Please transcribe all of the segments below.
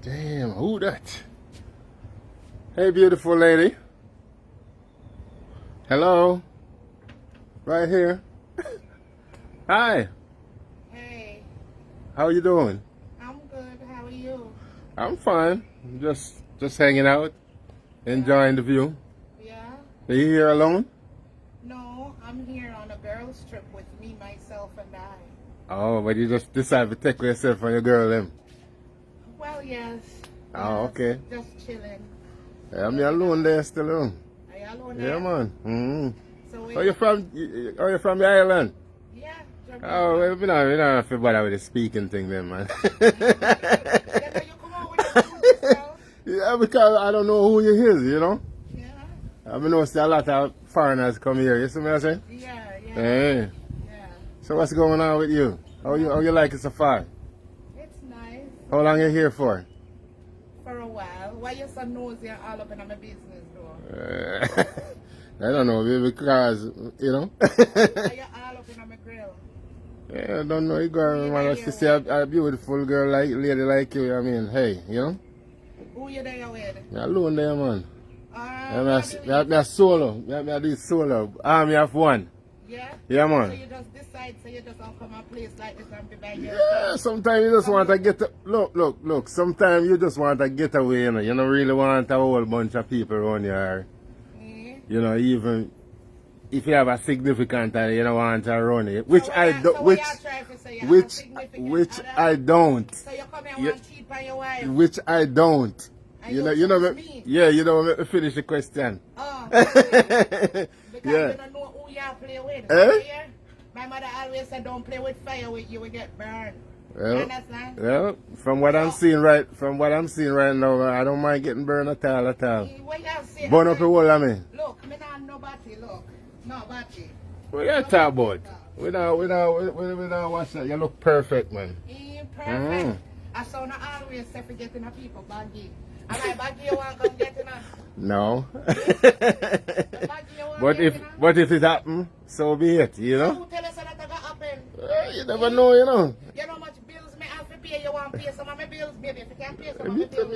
Damn, who that? Hey, beautiful lady. Hello. Right here. Hi. Hey, How you doing? I'm good. How are you? I'm fine. Just hanging out, enjoying the view. Yeah? Are you here alone? No, I'm here on a girls' trip with me, myself, and I. Oh, but you just decided to take yourself and your girl then? Well, yes. Oh, Yes, okay. just chilling. Yeah, I'm alone there still alone. Are you alone Yeah, there? man. So Are you from? Are you from the island? Yeah, Jamaica. Oh, well, we don't have to bother with the speaking thing then, man. Then you come out with the food yourself? Yeah, because I don't know who you is, you know. Yeah? I mean, know see a lot of foreigners come here. You see what I'm saying? Yeah, yeah. Hey. Yeah. So what's going on with you? How you like it so far? It's nice. How long you here for? For a while. Why you so nosy and all up in my business, though? I don't know, because, you know. Are you all up in my grill? Yeah, I don't know. You girl, man, to see a beautiful girl like lady like you. I mean, hey, you know. Who you there with? You're alone there, man. Alright. Me a solo. Me a do solo. Army of one. Yeah? Yeah, So man. you just decide, so you just don't come a place like this and be by yourself? Yeah, sometimes you just want to get look. Sometimes you just want to get away, you know. You don't really want a whole bunch of people around you. You know, even if you have a significant other, you don't want to run it, which I don't. Which I don't. So you come here and want to cheat on your wife? Which I don't. And you know, me? yeah, you know, let me finish the question. Oh, because Yeah. you don't know who you play with. Eh? Here, my mother always said, don't play with fire, with you will get burned. Well, You understand? well, from what I'm seeing right now, I don't mind getting burned at all. What you say? Burn up the whole of me. Look, me not nobody, look. Nobody. What you talk about? We don't watch that. You look perfect, man. Perfect. I saw no always say for getting a people baggy. And I baggy you want to come get in a... No. But But if it happen, so be it, you know? Who tell us that gonna happen? You never know, you know. You know how much bills me have to pay? You want to pay some of my bills, baby? If you can't pay some of my bills...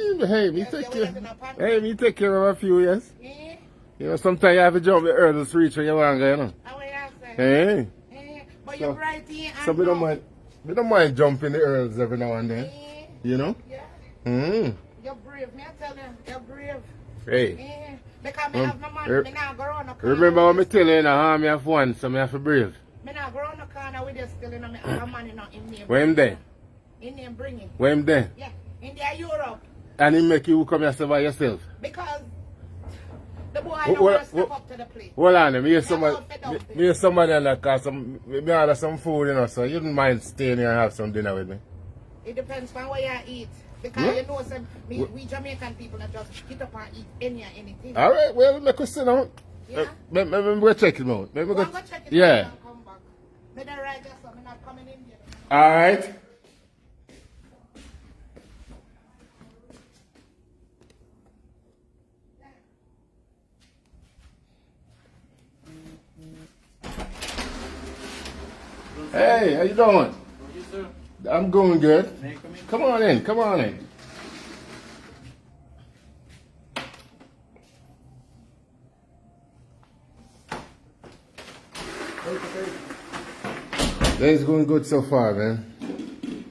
Me take care of a few, yes. Eh? You know, sometimes you have to jump the hurdles to reach where you want to go, you know. How you say? Hey. Eh? But you're bright here and So we don't mind jumping the hurdles every now and then. Eh? You know? Yeah. You're brave, me I tell you, you're brave. Hey. Eh? Because me have my money, me not go around the corner. Remember what me tell you, army of one, so me have to brave. Me not go around the corner with you still, you know, me have my money not in there. Where him there? In there, bring it. Where him there? Yeah, in there, Europe. And he make you come here by yourself? Because the boy don't want to step up to the plate. Hold on, me hear somebody on that car, me order some food, you know, so you don't mind staying here and have some dinner with me? It depends on where you eat. Because you know, we Jamaican people that just get up and eat anything. All right, well, make us sit down. Yeah? Maybe go check him out. Maybe Go check it yeah. out and come back. Me don't ride just so I'm not coming in here. All right. Hey, how you doing? Yes, sir. I'm going good. May I come in? Come on in, come on in. Day's going good so far, man.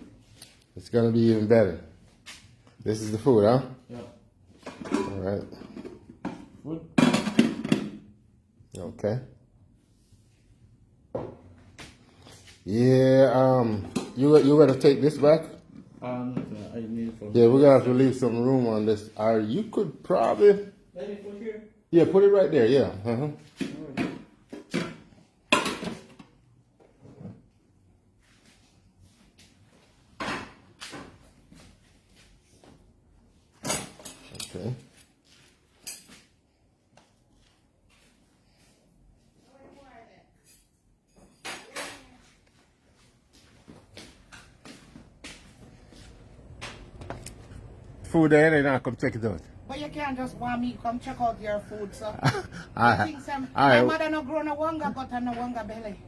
It's gonna be even better. This is the food, huh? Yeah. All right. Food? Okay. Yeah. You gotta take this back. No, sir. I need for. Yeah, we're gonna have to leave some room on this. You could probably. Let me put here. Yeah, put it right there. Yeah. Okay. Food there, they not come check it out. But you can't just want me come check out your food, so. Alright. My mother no grow no wanga, but no wanga belly.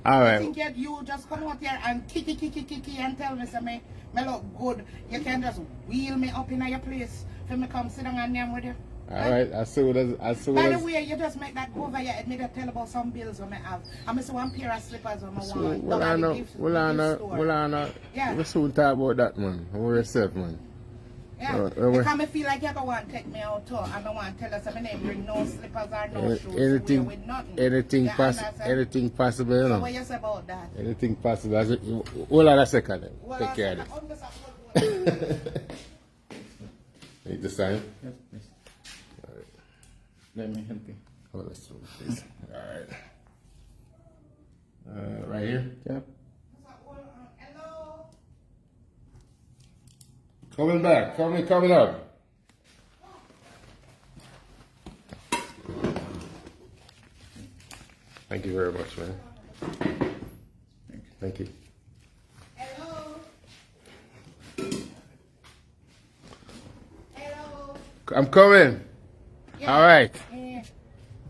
All I right. think you just come out here and kiki and tell me, say me look good. You can just wheel me up in your place for me come sit down and name with you. All right. As soon By as the way, you just make that go over your head. Me just tell about some bills I have. I miss one pair of slippers on my so, want. well, I know. Yeah. We soon talk about that, man. Over yourself, man. Yeah. Because I feel like you're going to take me out too. I don't want to tell us my name bring no slippers or no shoes. Anything, with nothing. anything possible, you So know. what you say about that? Anything possible. Hold on a second. Well, Take care of this. Need to sign? Yes, please. Let me help you. Hold on, please. All right. Right here. Yep. Hello? Coming back. Coming up. Thank you very much, man. Thank you. Hello? Hello? I'm coming. Yeah. All right. Yeah.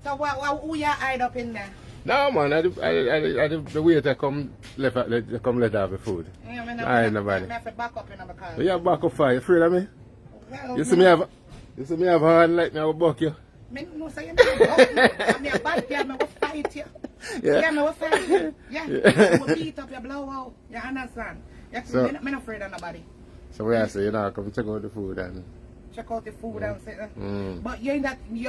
So who you hide up in there? No, man. I the waiter come let out the food. Yeah, I ain't nobody. I have to back up in the car. But you back up fire. You afraid of me? Well, You see me have a hand like me, I will buck you. Me no say you never buck me. I'm a bad girl, me will fight you. Yeah, me will fight you. Yeah. I will beat up your blow out. You understand? Yeah, So- me not afraid of nobody. So we I say, you know, come check out the food and Check out the food and sit there. But you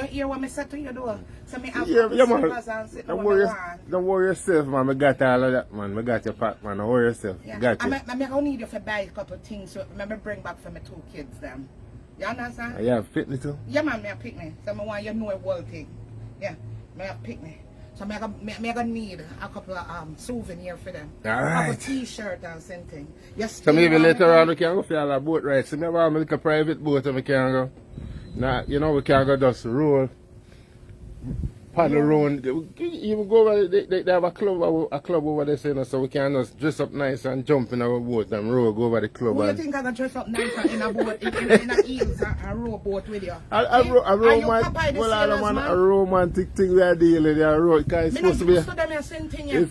hear what me said to you though. So me have yeah, man. slippers and sit down what me want. Don't worry yourself, man. I got all of that, man. I got your pack, man. Don't worry yourself. Yeah. Got you. I'm gonna need you to buy a couple of things so me bring back for my 2 kids them. You understand? You have fitness too? Yeah, man, me a picnic. So I want you to know a whole thing. Yeah, me a picnic. So me gonna need a couple of souvenirs for them. All A right. couple t-shirt and something. So maybe later on we can go for a boat ride. So maybe I'm like a private boat and we can go. Nah, you know we can go just roll. Paddle around. You go over, they have a club over there, you know, so we can just dress up nice and jump in our boat and row, go over the club. Who you And think I gonna dress up nice and in a boat, in a heels and row boat with you? a romantic thing we are dealing with. It's supposed to be. It's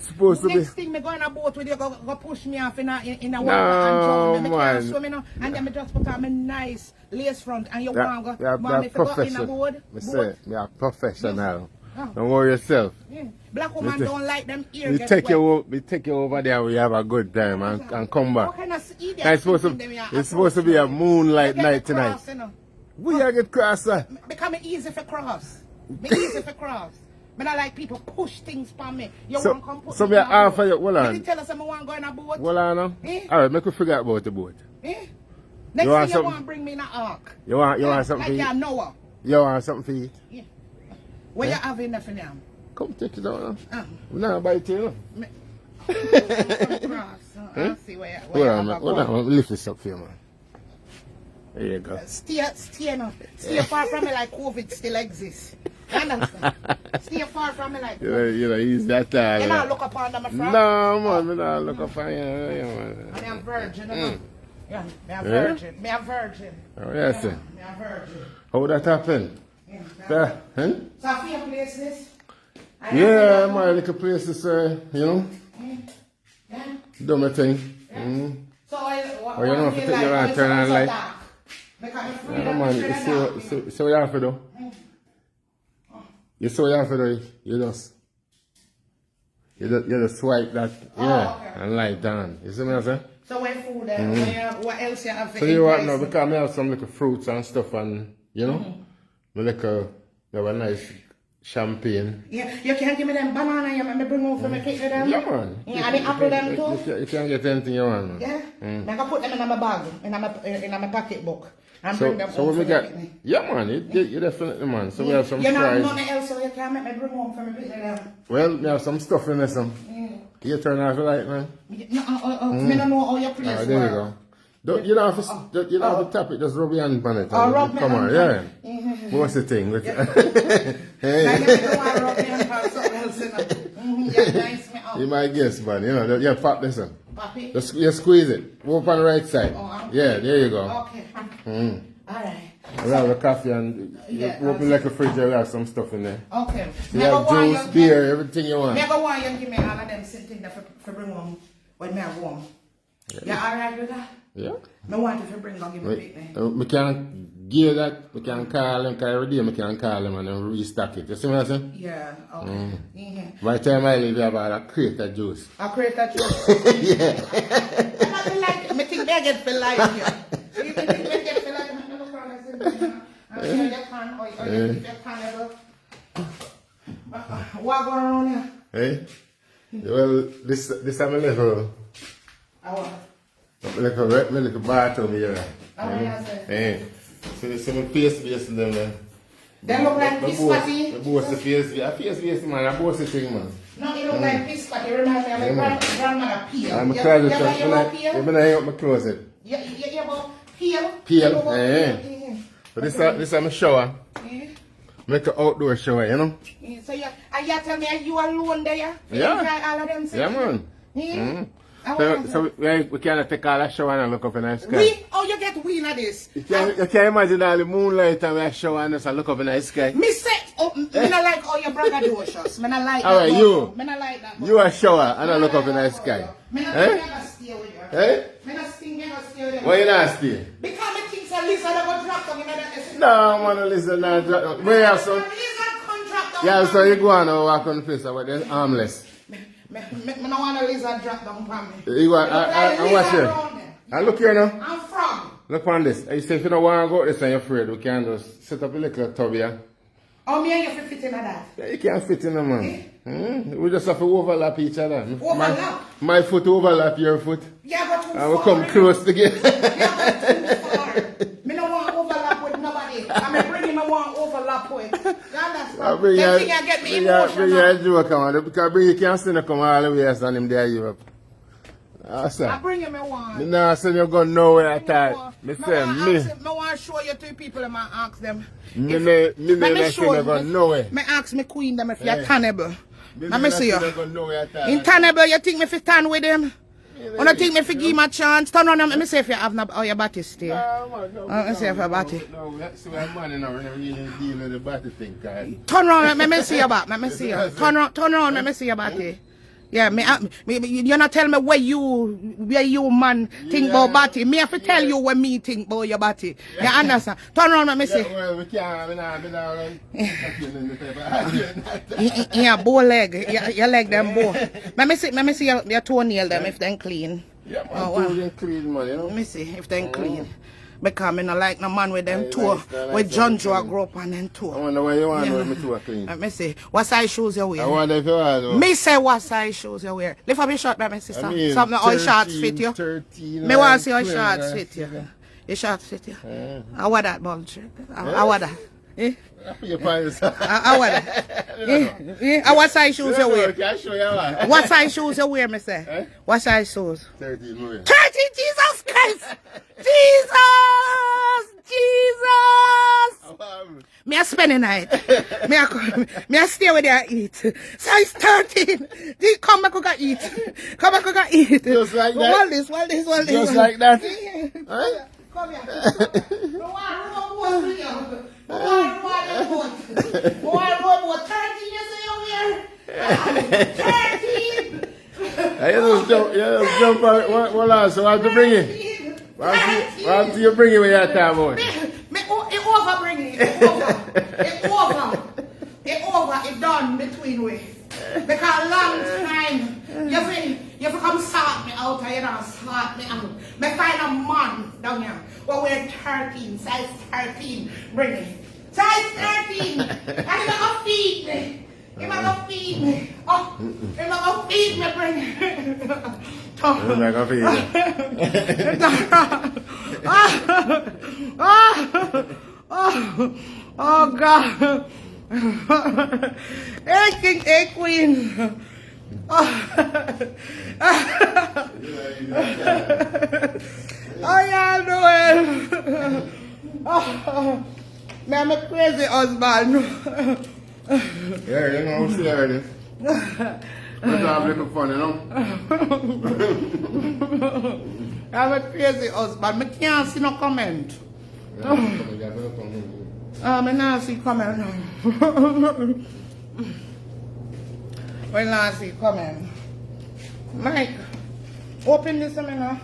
supposed to be. Next thing me go on a boat with you, go push me off in a water No, and drown me. Me man. can't swim, you know. And then me just put on my nice lace front and you want to Yeah, want me to go in a boat. I say, we are professional. Don't worry yourself. Yeah. Black woman don't like them ears. We take you over there. We have a good time and come back. What kind of idiot It's supposed to be a moonlight night tonight. Cross, you know. We are get cross, sir. Become easy for cross. Me easy for cross. But I like people push things for me. You So- want to come put so me we in are a half boat. of you- hold on. Did you tell us I want to go in a boat? Well, I know. Eh? All right, make we forget about the boat. Eh? Next You want thing you something? want to bring me in an ark. You want something to Like you're eat? Noah. You want something to eat? Yeah. What you have in there for them? Come take it down. Uh, We not buy it here. me- cross. I'll see where Hold you on, have man. a Hold go. on, man. Lift this up for you, man. There you go. Stay far from me like COVID still exists. You understand? Stay far from me like COVID. You know, he's that You not time. look upon them, my friend. No, man. We not look up on you. Yeah, man. I'm a virgin, you know. Yeah, me a virgin. Me a virgin. Oh, yes, sir. Me a virgin. How that happen? Yeah, That, huh? so I feel place this. Yeah, my little place is, you know, Yeah. do my thing. So what Oh, you don't have to take your hand, turn on light. Because the Yeah, freedom man, is really dark. so you have to do. You so you have to do. You just swipe that, yeah, okay. and light down. You see what I'm saying? So when food, what else you have? So you want now, because I have some little fruits and stuff and, you know, me little, you have a nice champagne. Yeah, you can give me them banana, you me bring over for me cake with them. Yeah, man. Yeah, and the apple them too. You can get anything you want, man. Yeah, I can put them in my bag, in my pocketbook, and bring them So home when we for got, me. yeah, man, you definitely, man. So we have some You know, fries. nothing else, so you can make me bring home for me with them. Well, we have some stuff in there, some. You turn off the light, man. No, me don't know how your place Ah, there you work. go. You don't have to, you don't have to tap it, just rub your hand on it. Oh, rub my Come on, hand yeah. What's the thing? Like, Hey, you don't want to rub me and have something else in it. You nice me up. you might guess, man. You know, yeah, pop this one. Papi? Just you squeeze it. Go up on the right side. Oh, Yeah, there you go. Okay. All right. We'll have a coffee and Yeah, open like a fridge, we'll have some stuff in there. Okay. You have juice, beer, everything you want. Never want you to give me all of them same things that for bring home when me have home. Yeah, alright with that? Yeah. Me want you to bring and give me picnic. We can give that, we can call them, because every day we can call them and then restock it. You see what I'm saying? Yeah, okay. By the time I leave, you have a crate of juice. A crate of juice? Yeah. I like it. I think they get for life here. You think they get for life? I don't know what going on here? Hey? Well, this is my little bathroom here. Hey. So my face base in them there. They look like piss patty. The boss the face base man, a boss the thing man. No, it look like piss patty. It reminds me of my grandmother peel. I'm a closet. I'm gonna hang up my closet. You have peel? Peel? Yeah. But this is my shower. Make an outdoor shower, you know? So you tell me you alone there? Yeah. All of them Yeah, man. So we cannot take all that shower and look up in the sky. Oh, you get wheel of this? You can't imagine all the moonlight and we shower and just look up in the sky. Me say, me not like all your braggadocious. Me not like all right, that. you. Me not like that. You a shower and I look up in the sky. Me not think I stay with you. Eh? Me not think I stay with you. Why you not stay? Because me think so Lisa never drop down in that. No, man, listen, not drop down. We have some. Yeah, so you go on and walk on the place about they're armless. Me don't want a lizard drop down for me. You go, I watch here. I look here now. I'm frog. Look on this. I say if you don't want to go this and you're afraid, we can just set up a little tub here. Oh, me and you fit in that? Yeah, you can't fit in there, man. We just have to overlap each other. Overlap? My foot overlap your foot. Yeah, but too far. And we come close together. Yeah, but too far. Me don't want to overlap with nobody. I'm bringing me one overlap with. You understand? Bring That thing I get me emotional. Bring your joke on. Because bring you can't see no come all the way and him there Europe. I bring him one. Me nah say you go nowhere at all. Me say me. I want to show you two people and I ask them. Me not say you go nowhere. Me ask me queen them if you're cannibal. Let me see you. Go nowhere at all. In Tannable, you think me fi stand with him? You don't think me fi give him a chance? Turn around and let me see if you have no your body still. Let me see if your body. No, that's why man now really deal with the body thing, guys. Turn around, let me see your back. Let me see you. Turn around, let me see your body. Yeah, me you not tell me where you man think about body. Me have to tell you what me think about your body. You understand? Turn around, let me see. Well, we can't, Yeah, bow leg. Your leg them bow. Let me see your toenail them if they clean. Yeah, man, clean, man, you know. Let me see if they clean. Because I don't like no man with them toe. With John Joe grew up on them toe. I wonder why you want to wear my toe clean. Let me see. What size shoes you wear? I wonder if you want. Me say what size shoes you wear. Lift up your shirt, my sister. I mean, something all shorts fit you. 13, Me want to see how shorts fit you. Your shorts fit you. I want that bullshit. I want that. Eh? Your pants. I want that. What size shoes you wear? Can I show you what? What size shoes you wear, me say? Eh? What size shoes? 13, wear. 30, Jesus Christ! Jesus! Me a spend the night. Me a stay with you and eat. Size 13. Come back, we can eat. Come back, we can eat. Just like that? Hold this. Just like that? Huh? Come here. No one for you. No one 13 you say you here? 13! You just jump on it. What else? So what to bring it? What do you bring it when you're time on? It over bringing it. It over. It done between we. Because long time, you have to come sort me out, or you don't sort me out. Me find a man down here. Well, we're 13, size 13. Bring it. Size 13. And he's going to feed me. He's going to feed me. Oh, he's going to feed me, bring it. I'm not going to feed you. Oh, God. Hey, king, hey, queen. Oh, y'all doing? Oh, man, I'm a crazy husband. Yeah, you know, see her there. That's how I'm looking funny, you know? I'm a crazy husband. I can't see no comment. I not see coming. When I see coming. Mike, open this a minute.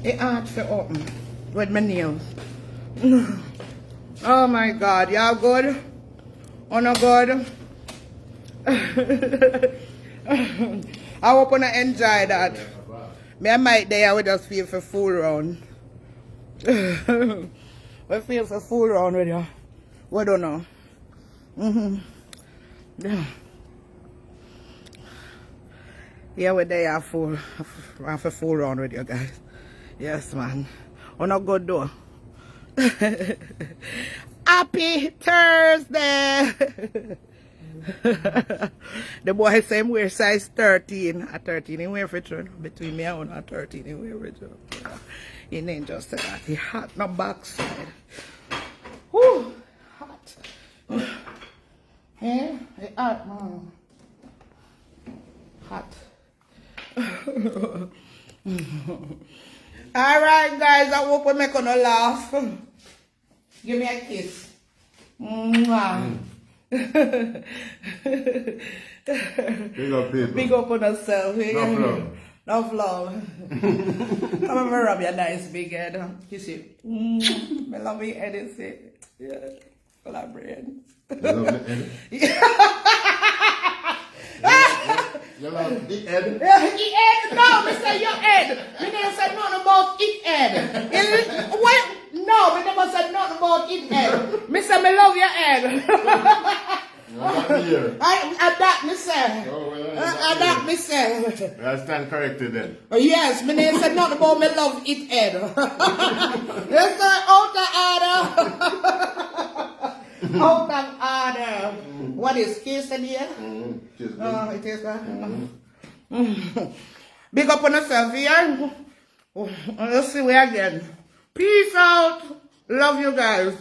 It's hard to open with my nails. Oh my God, y'all good? Oh no good? I hope you enjoy that. Me and Mike there, we just feel for fool round. We feel for fool round with you. We don't know. Yeah. Yeah, we're there for fool round with you guys. Yes, man. On a good door. Happy Thursday! The boy say him wear size 13. A 13 he wear for true. Between me and a 13 he wear for true. He ain't just say that. He hot no backside. Whew, hot. Yeah, he hot, man. Hot. Alright guys, I hope we make gonna laugh. Give me a kiss. Mwah. Big up people. Big up on yourself. Enough love. Enough love. Come over rub your nice big head. Kiss you. I love your head, you see. Yeah. Full of brains. You love the head? You love the head? Yeah, the head? No, me say your head. Me never said nothing about it head. What? No, me never said nothing about it head. Me say me love your head. That me say. That me say. I stand corrected then. Yes, me never said nothing about me love it head. Yes, sir, out of order. Out of order. What is kiss in here? Oh, it is that. Big up on yourself here. Let's see we again. Peace out. Love you guys.